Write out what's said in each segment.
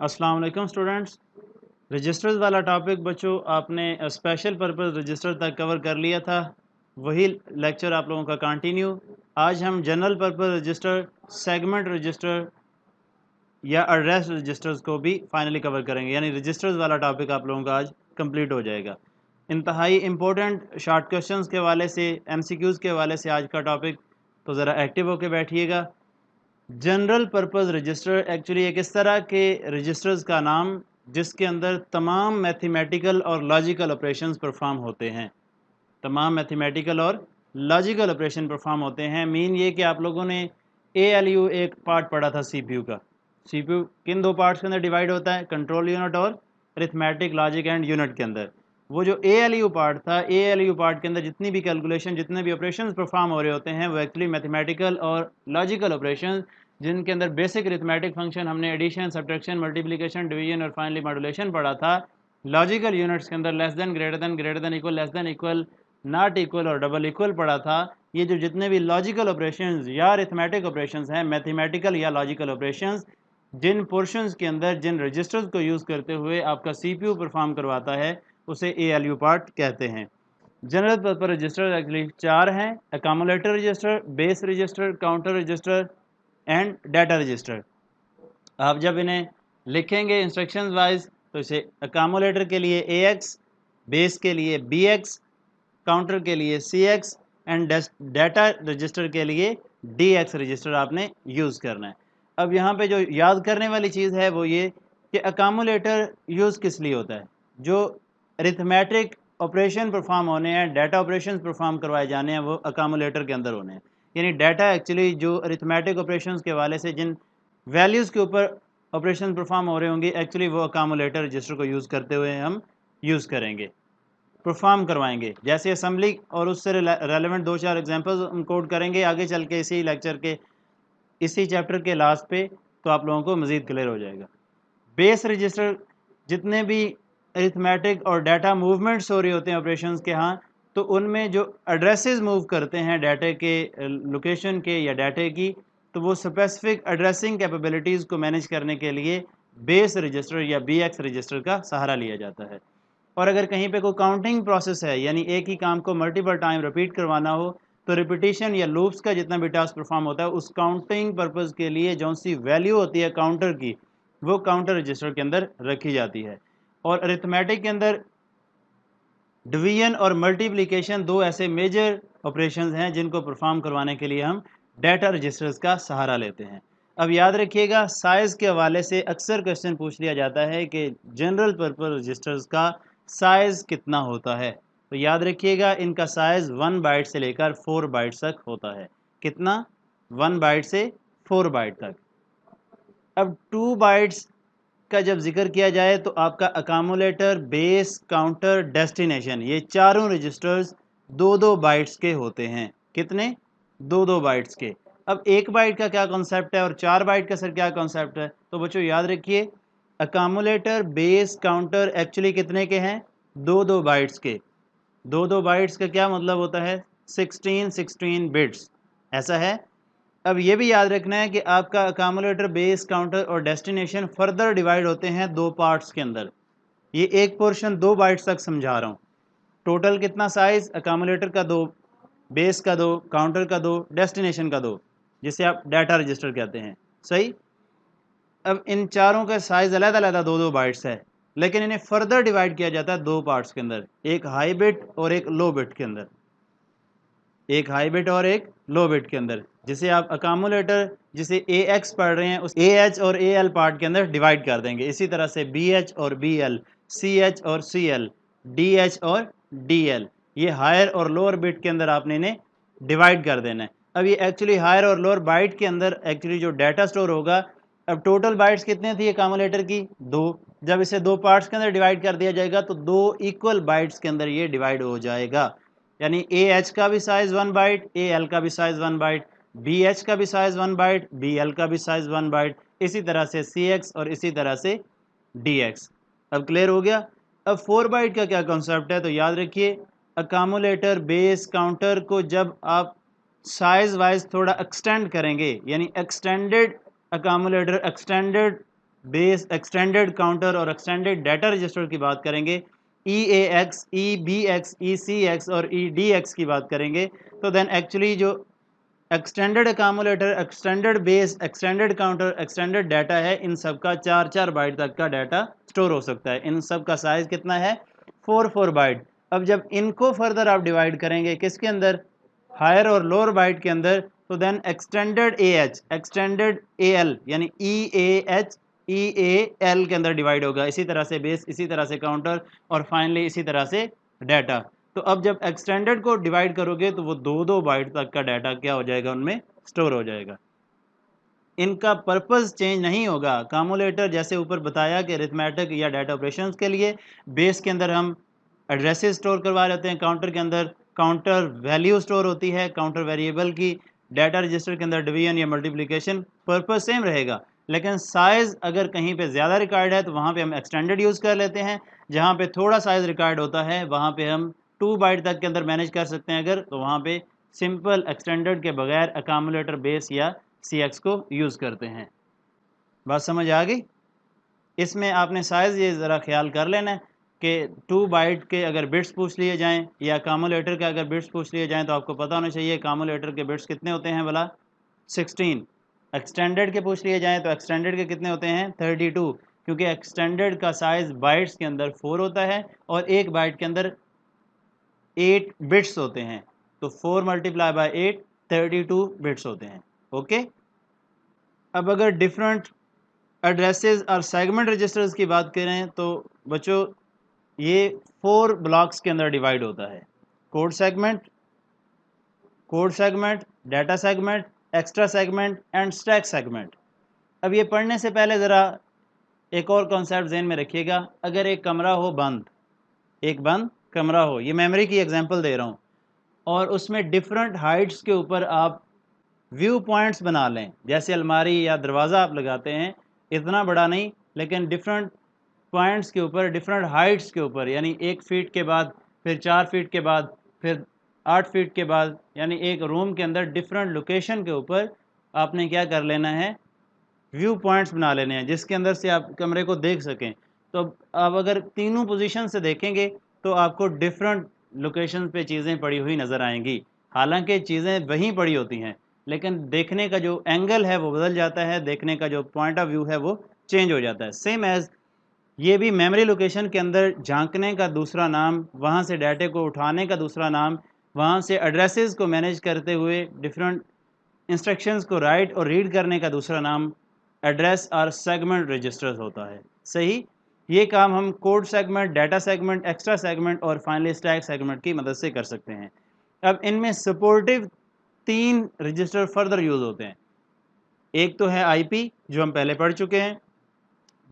अस्सलाम वालेकुम students. Registers वाला टॉपिक बच्चों आपने स्पेशल पर्पस रजिस्टर तक कवर कर लिया था। वही लेक्चर आप लोगों का कंटिन्यू। आज हम general purpose register, segment register या एड्रेस रजिस्टर्स को भी फाइनली कवर करेंगे, यानी रजिस्टर्स वाला टॉपिक आप लोगों का आज कंप्लीट हो जाएगा। इंतहाई इम्पोर्टेंट शॉर्ट क्वेश्चंस के हवाले से, एमसीक्यूज़ के हवाले से आज का टॉपिक, तो ज़रा एक्टिव होकर बैठिएगा। जनरल पर्पस रजिस्टर एक्चुअली एक इस तरह के रजिस्टर्स का नाम जिसके अंदर तमाम मैथमेटिकल और लॉजिकल ऑपरेशंस परफॉर्म होते हैं। तमाम मैथमेटिकल और लॉजिकल ऑपरेशन परफॉर्म होते हैं। मीन ये कि आप लोगों ने ALU एक पार्ट पढ़ा था CPU का। CPU किन दो पार्ट्स के अंदर डिवाइड होता है? कंट्रोल यूनिट और अरिथमेटिक, लॉजिक एंड यूनिट के अंदर। वो जो ALU पार्ट था, ALU पार्ट के अंदर जितनी भी कैलकुलेशन, जितने भी ऑपरेशंस परफॉर्म हो रहे होते हैं, वो एक्चुअली मैथमेटिकल और लॉजिकल ऑपरेशन, जिनके अंदर बेसिक अरिथमेटिक फंक्शन हमने एडिशन, सब्ट्रैक्शन, मल्टीप्लिकेशन, डिवीजन और फाइनली मॉड्यूलेशन पढ़ा था। लॉजिकल यूनिट्स के अंदर less than, greater than equal, less than equal, not equal और डबल इक्वल पढ़ा था। ये जो जितने भी लॉजिकल ऑपरेशंस या अरिथमेटिक ऑपरेशंस हैं, मैथमेटिकल या लॉजिकल ऑपरेशंस, जिन पोर्शंस के अंदर जिन रजिस्टर्स को यूज़ करते हुए आपका CPU परफॉर्म करवाता है, उसे ALU पार्ट कहते हैं। जनरल पर्पस रजिस्टर एक्चुअली 4 हैं: accumulator register, base register, counter register and data register. आप जब इन्हें लिखेंगे इंस्ट्रक्शंस वाइज, तो इसे अकामुलेटर के लिए AX, बेस के लिए BX, काउंटर के लिए CX एंड डाटा रजिस्टर के लिए DX रजिस्टर आपने यूज़ करना है। अब यहाँ पे जो याद करने वाली चीज़ है वो ये कि अकामुलेटर यूज़ किस लिए होता है? जो अरिथमेटिक ऑपरेशन परफॉर्म होने हैं, डाटा ऑपरेशन परफॉर्म करवाए जाने हैं, वो अकामुलेटर के अंदर होने हैं। यानी डाटा एक्चुअली जो अरिथमेटिक ऑपरेशन के हवाले से जिन वैल्यूज़ के ऊपर ऑपरेशन परफॉर्म हो रहे होंगे, एक्चुअली वो अकामुलेटर रजिस्टर को यूज़ करते हुए हम यूज़ करेंगे, परफॉर्म करवाएंगे। जैसे असम्बली और उससे रेलेवेंट 2-4 एग्जांपल्स हम कोड करेंगे आगे चल के, इसी लेक्चर के इसी चैप्टर के लास्ट पे, तो आप लोगों को मज़ीद क्लियर हो जाएगा। बेस रजिस्टर, जितने भी अरिथमेटिक और डाटा मूवमेंट्स हो रहे होते हैं ऑपरेशंस के, हाँ, तो उनमें जो एड्रेसेस मूव करते हैं डाटे के, लोकेशन के या डाटे की, तो वो स्पेसिफिक एड्रेसिंग कैपेबिलिटीज़ को मैनेज करने के लिए बेस रजिस्टर या BX रजिस्टर का सहारा लिया जाता है। और अगर कहीं पे कोई काउंटिंग प्रोसेस है, यानी एक ही काम को मल्टीपल टाइम रिपीट करवाना हो, तो रिपीटिशन या लूप्स का जितना भी टास्क परफॉर्म होता है, उस काउंटिंग पर्पज़ के लिए जौन सी वैल्यू होती है काउंटर की, वो काउंटर रजिस्टर के अंदर रखी जाती है। और अरिथमेटिक के अंदर डिवीजन और मल्टीप्लिकेशन दो ऐसे मेजर ऑपरेशंस हैं जिनको परफॉर्म करवाने के लिए हम डाटा रजिस्टर्स का सहारा लेते हैं। अब याद रखिएगा, साइज़ के हवाले से अक्सर क्वेश्चन पूछ लिया जाता है कि जनरल पर्पस रजिस्टर्स का साइज़ कितना होता है। तो याद रखिएगा, इनका साइज़ 1 बाइट से लेकर 4 बाइट तक होता है। कितना? 1 बाइट से 4 बाइट तक। अब 2 बाइट्स का जब जिक्र किया जाए, तो आपका अकामुलेटर, बेस, काउंटर, डेस्टिनेशन, ये चारों रजिस्टर्स 2-2 बाइट्स के होते हैं। कितने? 2-2 बाइट्स के। अब 1 बाइट का क्या कॉन्सेप्ट है और 4 बाइट का सर क्या कॉन्सेप्ट है? तो बच्चों याद रखिए, अकामुलेटर, बेस, काउंटर एक्चुअली कितने के हैं? 2-2 बाइट्स के। 2-2 बाइट्स का क्या मतलब होता है? 16 बिट्स, ऐसा है। अब ये भी याद रखना है कि आपका अकामुलेटर, बेस, काउंटर और डेस्टिनेशन फर्दर डिवाइड होते हैं 2 पार्ट्स के अंदर। ये एक पोर्शन 2 बाइट्स तक समझा रहा हूँ। टोटल कितना साइज? अकामुलेटर का 2, बेस का 2, काउंटर का 2, डेस्टिनेशन का 2, जिसे आप डाटा रजिस्टर कहते हैं। सही। अब इन चारों का साइज अलग अलग 2-2 बाइट्स है, लेकिन इन्हें फर्दर डिवाइड किया जाता है 2 पार्ट्स के अंदर, एक हाई बिट और एक लो बिट के अंदर। एक हाई बिट और एक लो बिट के अंदर, जिसे आप अकामुलेटर, जिसे AX पढ़ रहे हैं, उस AH और AL पार्ट के अंदर डिवाइड कर देंगे। इसी तरह से BH और BL, CH और CL, DH और DL, ये हायर और लोअर बिट के अंदर आपने इन्हें डिवाइड कर देना है। अब ये एक्चुअली हायर और लोअर बाइट के अंदर एक्चुअली जो डाटा स्टोर होगा, अब टोटल बाइट्स कितने थी अकामुलेटर की? 2। जब इसे 2 पार्ट्स के अंदर डिवाइड कर दिया जाएगा, तो 2 इक्वल बाइट्स के अंदर ये डिवाइड हो जाएगा। यानी AH का भी साइज 1 बाइट, AL का भी साइज 1 बाइट, BH का भी साइज 1 बाइट, BL का भी साइज 1 बाइट, इसी तरह से CX और इसी तरह से DX। अब क्लियर हो गया। अब 4 बाइट का क्या कॉन्सेप्ट है? तो याद रखिए, अकामुलेटर, बेस, काउंटर को जब आप साइज वाइज थोड़ा एक्सटेंड करेंगे, यानी extended accumulator, extended base, extended counter और एक्सटेंडेड डाटा रजिस्टर की बात करेंगे, EAX, EBX, ECX और EDX की बात करेंगे, तो देन एक्चुअली जो extended accumulator, extended base, extended counter, extended data है, इन सब का 4-4 बाइट तक का डाटा स्टोर हो सकता है। इन सब का साइज कितना है? 4-4 बाइट। अब जब इनको फर्दर आप डिवाइड करेंगे किसके अंदर? हायर और लोअर बाइट के अंदर, तो then extended AH, extended AL यानी EAH, EAL के अंदर डिवाइड होगा। इसी तरह से बेस, इसी तरह से काउंटर और फाइनली इसी तरह से डाटा। तो अब जब एक्सटेंडेड को डिवाइड करोगे तो वो 2-2 बाइट तक का डाटा क्या हो जाएगा? उनमें स्टोर हो जाएगा। इनका पर्पस चेंज नहीं होगा। कामुलेटर जैसे ऊपर बताया कि अरिथमेटिक या डाटा ऑपरेशंस के लिए, बेस के अंदर हम एड्रेसेस स्टोर करवा लेते हैं, काउंटर के अंदर काउंटर वैल्यू स्टोर होती है काउंटर वेरिएबल की, डाटा रजिस्टर के अंदर डिवीजन या मल्टीप्लिकेशन। पर्पस सेम रहेगा, लेकिन साइज़ अगर कहीं पे ज़्यादा रिक्वायर्ड है तो वहाँ पे हम एक्सटेंडेड यूज़ कर लेते हैं, जहाँ पे थोड़ा साइज़ रिक्वायर्ड होता है वहाँ पे हम 2 बाइट तक के अंदर मैनेज कर सकते हैं अगर, तो वहाँ पे सिंपल एक्सटेंडेड के बगैर अकामुलेटर बेस या CX को यूज़ करते हैं। बात समझ आ गई? इसमें आपने साइज़ ये ज़रा ख्याल कर लेना है कि 2 बाइट के अगर बिट्स पूछ लिए जाएँ या अकामुलेटर के अगर बिट्स पूछ लिए जाएँ तो आपको पता होना चाहिए अकामुलेटर के बिट्स कितने होते हैं भला? 16। एक्सटेंडेड के पूछ लिए जाएँ तो एक्सटेंडेड के कितने होते हैं? 32, क्योंकि एक्सटेंडेड का साइज़ बाइट्स के अंदर 4 होता है और 1 बाइट के अंदर 8 बिट्स होते हैं। तो 4 मल्टीप्लाई बाय 8 32 बिट्स होते हैं। ओके? अब अगर डिफरेंट एड्रेसेस और सेगमेंट रजिस्टर्स की बात करें तो बच्चों ये 4 ब्लॉक्स के अंदर डिवाइड होता है। Code segment, data segment, extra segment and stack segment. अब ये पढ़ने से पहले ज़रा एक और कॉन्सेप्ट ज़हन में रखिएगा। अगर एक कमरा हो बंद, एक बंद कमरा हो, ये मेमोरी की एग्जांपल दे रहा हूँ, और उसमें डिफरेंट हाइट्स के ऊपर आप व्यू पॉइंट्स बना लें, जैसे अलमारी या दरवाज़ा आप लगाते हैं, इतना बड़ा नहीं लेकिन डिफरेंट पॉइंट्स के ऊपर, डिफरेंट हाइट्स के ऊपर, यानी 1 फीट के बाद, फिर 4 फीट के बाद, फिर 8 फीट के बाद, यानी एक रूम के अंदर डिफरेंट लोकेशन के ऊपर आपने क्या कर लेना है? व्यू पॉइंट्स बना लेने हैं जिसके अंदर से आप कमरे को देख सकें। तो आप अगर तीनों पोजीशन से देखेंगे तो आपको डिफरेंट लोकेशन पे चीज़ें पड़ी हुई नज़र आएंगी। हालांकि चीज़ें वहीं पड़ी होती हैं, लेकिन देखने का जो एंगल है वो बदल जाता है, देखने का जो पॉइंट ऑफ व्यू है वो चेंज हो जाता है। सेम एज़ ये भी मेमोरी लोकेशन के अंदर झांकने का दूसरा नाम, वहाँ से डाटे को उठाने का दूसरा नाम, वहाँ से एड्रेसेस को मैनेज करते हुए डिफरेंट इंस्ट्रक्शंस को राइट और रीड करने का दूसरा नाम एड्रेस और सेगमेंट रजिस्टर्स होता है। सही? ये काम हम code segment, data segment, extra segment और फाइनली स्टैक सेगमेंट की मदद से कर सकते हैं। अब इनमें सपोर्टिव 3 रजिस्टर फर्दर यूज़ होते हैं। एक तो है IP जो हम पहले पढ़ चुके हैं,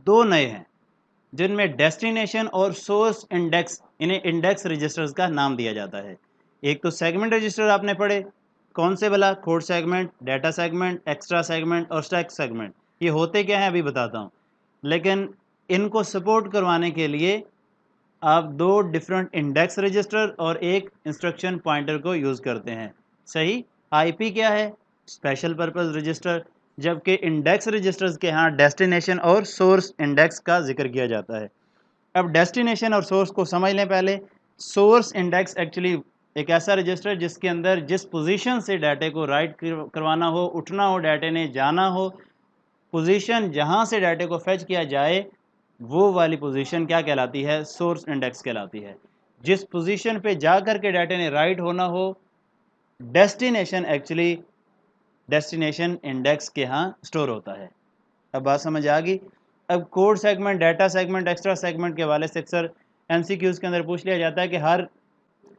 2 नए हैं जिनमें डेस्टिनेशन और सोर्स इंडेक्स, इन्हें इंडेक्स रजिस्टर्स का नाम दिया जाता है। एक तो सेगमेंट रजिस्टर आपने पढ़े, कौन से भला? Code segment, data segment, extra segment और स्टैक सेगमेंट। ये होते क्या हैं अभी बताता हूँ, लेकिन इनको सपोर्ट करवाने के लिए आप 2 डिफरेंट इंडेक्स रजिस्टर और एक इंस्ट्रक्शन पॉइंटर को यूज़ करते हैं। सही? IP क्या है? स्पेशल पर्पस रजिस्टर, जबकि इंडेक्स रजिस्टर्स के यहाँ डेस्टिनेशन और सोर्स इंडेक्स का जिक्र किया जाता है। अब डेस्टिनेशन और सोर्स को समझ लें पहले। सोर्स इंडेक्स एक्चुअली एक ऐसा रजिस्टर जिसके अंदर जिस पोजीशन से डाटे को राइट करवाना हो, उठना हो, डाटे ने जाना हो, पोजीशन जहाँ से डाटे को फेच किया जाए वो वाली पोजीशन क्या कहलाती है? सोर्स इंडेक्स कहलाती है। जिस पोजीशन पे जा कर के डाटे ने राइट होना हो, डेस्टिनेशन एक्चुअली डेस्टिनेशन इंडेक्स के यहाँ स्टोर होता है। अब बात समझ आ गई? अब code segment, data segment, extra segment के हवाले से अक्सर MCQs के अंदर पूछ लिया जाता है कि हर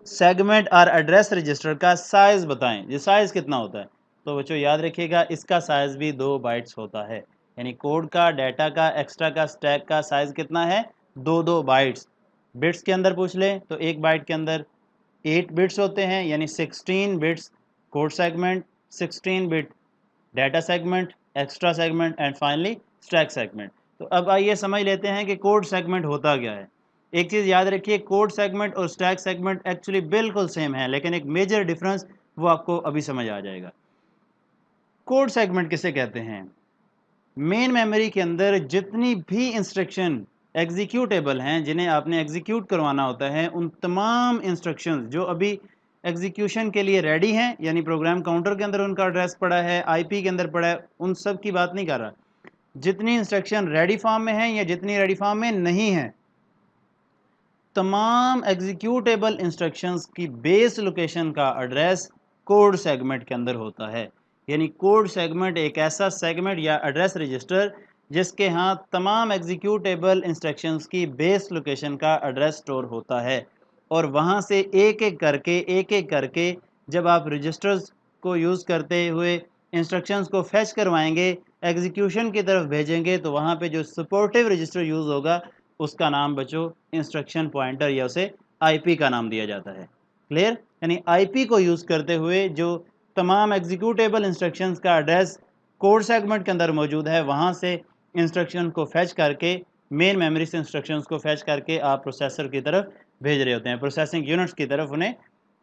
सेगमेंट और एड्रेस रजिस्टर का साइज़ बताएं, ये साइज़ कितना होता है? तो बच्चों याद रखिएगा इसका साइज़ भी 2 बाइट्स होता है, यानी कोड का, डाटा का, एक्स्ट्रा का, स्टैक का साइज़ कितना है? 2-2 बाइट्स। बिट्स के अंदर पूछ लें तो एक बाइट के अंदर 8 बिट्स होते हैं, यानी 16 bits code segment, 16 bit data segment, extra segment and finally stack segment. तो अब आइए समझ लेते हैं कि कोड सेगमेंट होता क्या है। एक चीज़ याद रखिए, कोड सेगमेंट और स्टैक सेगमेंट एक्चुअली बिल्कुल सेम है, लेकिन एक मेजर डिफरेंस वो आपको अभी समझ आ जाएगा। कोड सेगमेंट किसे कहते हैं? मेन मेमोरी के अंदर जितनी भी इंस्ट्रक्शन एग्जीक्यूटेबल हैं जिन्हें आपने एग्जीक्यूट करवाना होता है, उन तमाम इंस्ट्रक्शंस जो अभी एग्जीक्यूशन के लिए रेडी हैं, यानी प्रोग्राम काउंटर के अंदर उनका एड्रेस पड़ा है, आईपी के अंदर पड़ा है, उन सब की बात नहीं कर रहा। जितनी इंस्ट्रक्शन रेडी फॉर्म में हैं या जितनी रेडी फॉर्म में नहीं हैं, तमाम एग्जीक्यूटेबल इंस्ट्रक्शंस की बेस लोकेशन का एड्रेस कोड सेगमेंट के अंदर होता है। यानी कोड सेगमेंट एक ऐसा सेगमेंट या एड्रेस रजिस्टर जिसके यहाँ तमाम एग्जीक्यूटेबल इंस्ट्रक्शंस की बेस लोकेशन का एड्रेस स्टोर होता है, और वहाँ से एक एक करके जब आप रजिस्टर्स को यूज़ करते हुए इंस्ट्रक्शंस को फैच करवाएंगे, एग्जीक्यूशन की तरफ भेजेंगे, तो वहाँ पे जो सपोर्टिव रजिस्टर यूज़ होगा उसका नाम बच्चों इंस्ट्रक्शन पॉइंटर या उसे आईपी का नाम दिया जाता है। क्लियर? यानी आईपी को यूज़ करते हुए जो तमाम एग्जीक्यूटेबल इंस्ट्रक्शंस का एड्रेस कोड सेगमेंट के अंदर मौजूद है, वहाँ से इंस्ट्रक्शन को फैच करके, मेन मेमोरी से इंस्ट्रक्शंस को फैच करके आप प्रोसेसर की तरफ भेज रहे होते हैं, प्रोसेसिंग यूनिट्स की तरफ उन्हें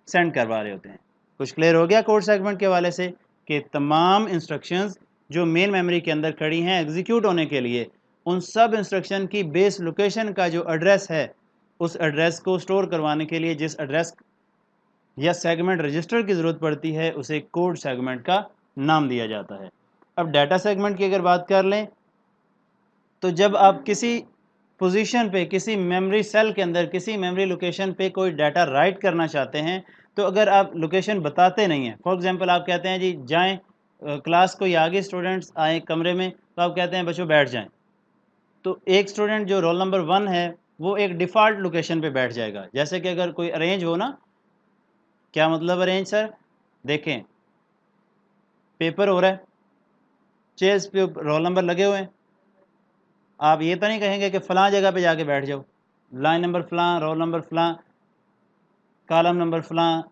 सेंड करवा रहे होते हैं। कुछ क्लियर हो गया कोड सेगमेंट के हवाले से कि तमाम इंस्ट्रक्शंस जो मेन मेमोरी के अंदर खड़ी हैं एग्जीक्यूट होने के लिए, उन सब इंस्ट्रक्शन की बेस लोकेशन का जो एड्रेस है, उस एड्रेस को स्टोर करवाने के लिए जिस एड्रेस या सेगमेंट रजिस्टर की ज़रूरत पड़ती है, उसे कोड सेगमेंट का नाम दिया जाता है। अब डाटा सेगमेंट की अगर बात कर लें, तो जब आप किसी पोजीशन पे, किसी मेमोरी सेल के अंदर, किसी मेमोरी लोकेशन पे कोई डाटा राइट करना चाहते हैं, तो अगर आप लोकेशन बताते नहीं हैं, फॉर एग्जांपल आप कहते हैं जी जाएं क्लास कोई आगे स्टूडेंट्स आए कमरे में, तो आप कहते हैं बच्चों बैठ जाएं, तो एक स्टूडेंट जो रोल नंबर 1 है वो एक डिफ़ॉल्ट लोकेशन पे बैठ जाएगा। जैसे कि अगर कोई अरेंज हो ना, क्या मतलब अरेंज सर? देखें, पेपर हो रहा है, चेयर्स पे रोल नंबर लगे हुए हैं, आप ये तो नहीं कहेंगे कि फ़लाँ जगह पे जाके बैठ जाओ, लाइन नंबर फ़लाँ, रोल नंबर फ़लाँ, कॉलम नंबर फ़लाँ,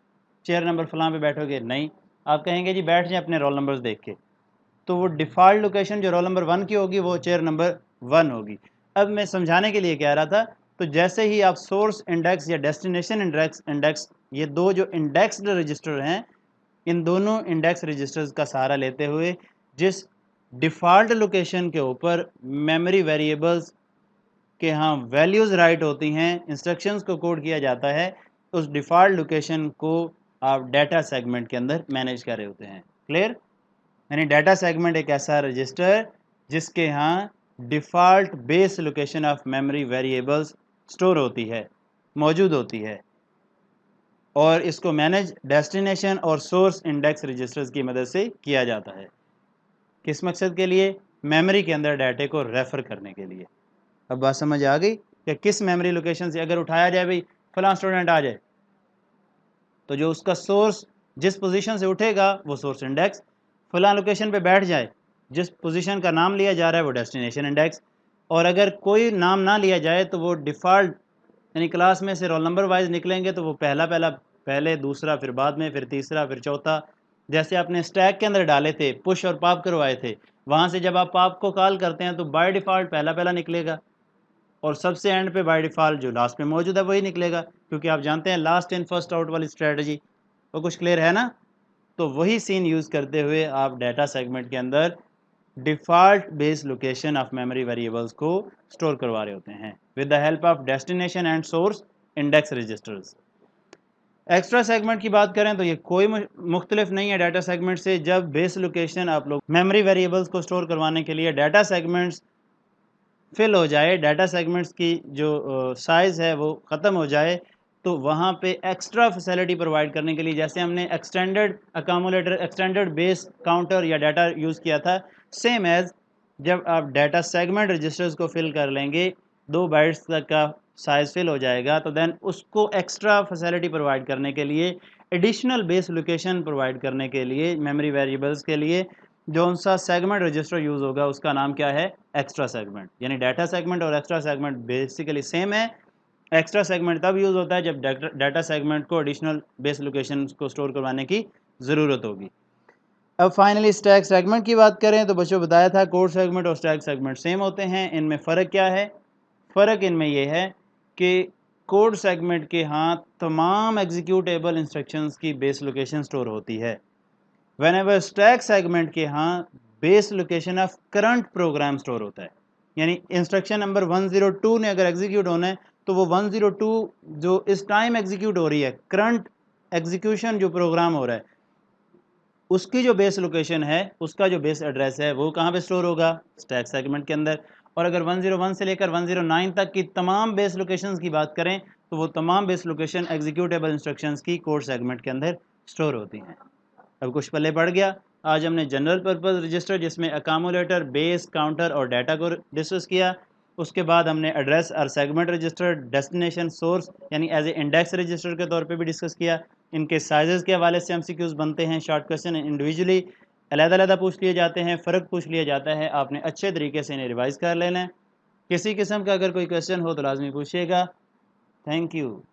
चेयर नंबर फ़लाँ पे बैठोगे, नहीं। आप कहेंगे जी बैठ जाएँ अपने रोल नंबर्स देख के। तो वो डिफ़ॉल्ट लोकेशन जो रोल नंबर 1 की होगी वो चेयर नंबर 1 होगी। अब मैं समझाने के लिए कह रहा था, तो जैसे ही आप सोर्स इंडेक्स या डेस्टिनेशन इंडेक्स ये दो जो इंडेक्स्ड रजिस्टर हैं, इन दोनों इंडेक्स रजिस्टर्स का सहारा लेते हुए जिस डिफ़ॉल्ट लोकेशन के ऊपर मेमोरी वेरिएबल्स के यहाँ वैल्यूज़ राइट होती हैं, इंस्ट्रक्शंस को कोड किया जाता है, उस डिफ़ॉल्ट लोकेशन को आप डाटा सेगमेंट के अंदर मैनेज कर रहे होते हैं। क्लियर? यानी डाटा सेगमेंट एक ऐसा रजिस्टर जिसके यहाँ default base location of memory variables store होती है, मौजूद होती है, और इसको मैनेज डेस्टिनेशन और सोर्स इंडेक्स रजिस्टर्स की मदद से किया जाता है। किस मकसद के लिए? मेमोरी के अंदर डाटे को रेफ़र करने के लिए। अब बात समझ आ गई कि किस मेमोरी लोकेशन से अगर उठाया जाए भाई फलां स्टूडेंट आ जाए, तो जो उसका सोर्स जिस पोजीशन से उठेगा वो सोर्स इंडेक्स, फलां लोकेशन पे बैठ जाए, जिस पोजीशन का नाम लिया जा रहा है वो डेस्टिनेशन इंडेक्स, और अगर कोई नाम ना लिया जाए तो वो डिफ़ॉल्ट यानी क्लास में से रोल नंबर वाइज निकलेंगे, तो वो पहले, दूसरा, फिर बाद में, फिर तीसरा, फिर चौथा। जैसे आपने स्टैक के अंदर डाले थे, पुश और पॉप करवाए थे, वहाँ से जब आप पॉप को कॉल करते हैं तो बाय डिफ़ॉल्ट पहला निकलेगा, और सबसे एंड पे बाय डिफ़ॉल्ट जो लास्ट में मौजूद है वही निकलेगा, क्योंकि आप जानते हैं लास्ट इन फर्स्ट आउट वाली स्ट्रेटजी। तो कुछ क्लियर है ना? तो वही सीन यूज़ करते हुए आप डाटा सेगमेंट के अंदर default base location of memory variables को स्टोर करवा रहे होते हैं with the help of destination and source index registers. Extra segment की बात करें तो ये कोई मुख्तलिफ नहीं है डाटा सेगमेंट से। जब बेस लोकेशन आप लोग मेमोरी वेरिएबल्स को स्टोर करवाने के लिए डाटा सेगमेंट्स फिल हो जाए, डाटा सेगमेंट्स की जो साइज़ है वो ख़त्म हो जाए, तो वहाँ पे एक्स्ट्रा फैसिलिटी प्रोवाइड करने के लिए, जैसे हमने extended accumulator, extended base counter या डाटा यूज़ किया था, सेम एज़ जब आप डाटा सेगमेंट रजिस्टर्स को फिल कर लेंगे, 2 बाइट्स तक का साइज़ फिल हो जाएगा, तो देन उसको एक्स्ट्रा फैसिलिटी प्रोवाइड करने के लिए, एडिशनल बेस लोकेशन प्रोवाइड करने के लिए, मेमोरी वेरिएबल्स के लिए जौन सा सेगमेंट रजिस्टर यूज़ होगा उसका नाम क्या है? Extra segment. यानी डाटा सेगमेंट और एक्स्ट्रा सेगमेंट बेसिकली सेम है। एक्स्ट्रा सेगमेंट तब यूज़ होता है जब डाटा सेगमेंट को एडिशनल बेस लोकेशन को स्टोर करवाने की ज़रूरत होगी। अब फाइनली स्टैक सेगमेंट की बात करें तो बच्चों बताया था कोड सेगमेंट और स्टैक सेगमेंट सेम होते हैं। इनमें फ़र्क क्या है? फ़र्क इनमें यह है कि कोड सेगमेंट के यहाँ तमाम एग्जीक्यूटेबल इंस्ट्रक्शंस की बेस लोकेशन स्टोर होती है। Whenever स्टैक सेगमेंट के यहाँ base location of current program store होता है। यानी इंस्ट्रक्शन नंबर 102 ने अगर एग्जीक्यूट होना है तो वो 102 जो इस टाइम एग्जीक्यूट हो रही है, करंट एग्जीक्यूशन जो प्रोग्राम हो रहा है, उसकी जो बेस लोकेशन है, उसका जो बेस एड्रेस है, वो कहाँ पे स्टोर होगा? स्टैक सेगमेंट के अंदर। और अगर 101 से लेकर 109 तक की तमाम बेस लोकेशंस की बात करें तो वो तमाम बेस लोकेशन एग्जीक्यूटेबल इंस्ट्रक्शंस की कोड सेगमेंट के अंदर स्टोर होती हैं। अब कुछ पल्ले पड़ गया। आज हमने जनरल पर्पस रजिस्टर जिसमें अकामुलेटर, बेस, काउंटर और डाटा को डिस्कस किया। उसके बाद हमने एड्रेस और सेगमेंट रजिस्टर, डेस्टिनेशन, सोर्स यानी एज ए इंडेक्स रजिस्टर के तौर पे भी डिस्कस किया। इनके साइजेस के हवाले से एमसीक्यूज बनते हैं, शॉर्ट क्वेश्चन इंडिविजुअली अलग-अलग पूछ लिए जाते हैं, फ़र्क पूछ लिया जाता है। आपने अच्छे तरीके से इन्हें रिवाइज़ कर लेना है। किसी किस्म का अगर कोई क्वेश्चन हो तो लाजमी पूछिएगा। Thank you.